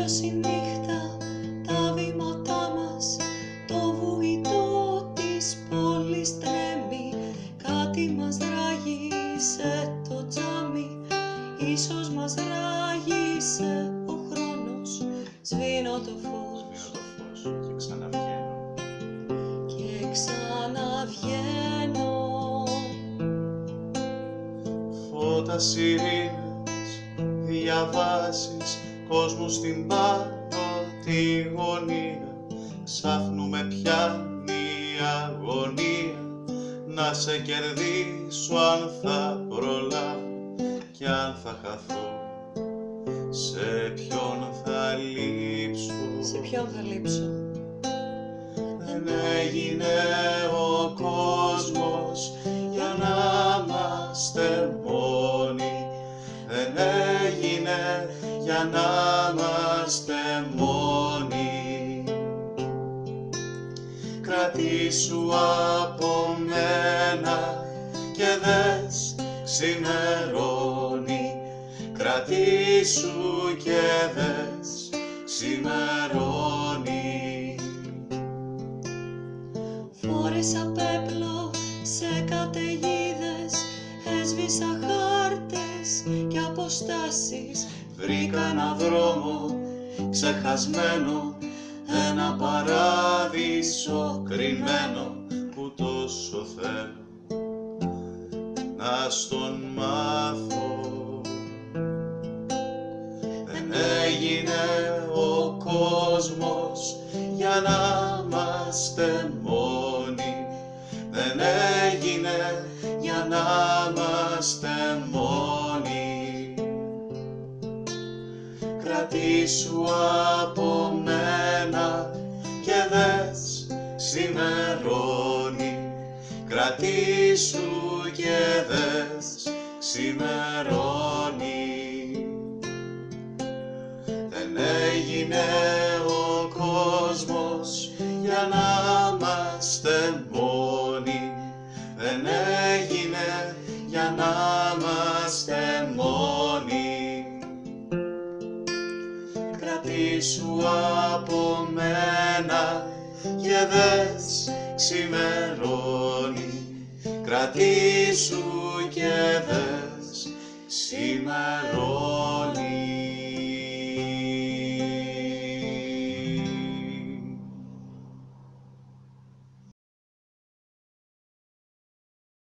τελειώσει η νύχτα, τα βήματά μας, το βουητό της πόλης τρέμει. Κάτι μας ράγισε το τζάμι, ίσως μας ράγισε ο χρόνος. Σβήνω το φως και ξαναβγαίνω. και ξαναβγαίνω. Φώτα, σιρήνες, διαβάσεις, κόσμο στην πάνω τη γωνία. Ξάφνου με πιάνει η αγωνία, να σε κερδίσω αν θα προλάβω κι αν θα χαθώ. Σε ποιον θα λείψω, Σε ποιον θα λείψω? δεν έγινε ο κόσμος για να είμαστε μόνοι. Δεν έγινε για να είμαστε μόνοι. Κρατήσου από μένα και δες ξημερώνει. Κρατήσου και δες ξημερώνει. Φόρεσα πέπλο σε καταιγίδες, έσβησα χάρτες και αποστάσεις. Βρήκα ένα δρόμο ξεχασμένο, ένα παράδεισο κρυμμένο που τόσο θέλω να στον μάθω. Δεν έγινε ο κόσμος για να είμαστε μόνοι. Δεν έγινε για να είμαστε μόνοι. Κρατήσου από μένα και δες ξημερώνει. Κρατήσου και δες ξημερώνει. Δεν έγινε ο κόσμος για να είμαστε μόνοι. Δεν έγινε για να είμαστε μόνοι. Κρατήσου από μένα και δες ξημερώνει. Κρατήσου και δες ξημερώνει.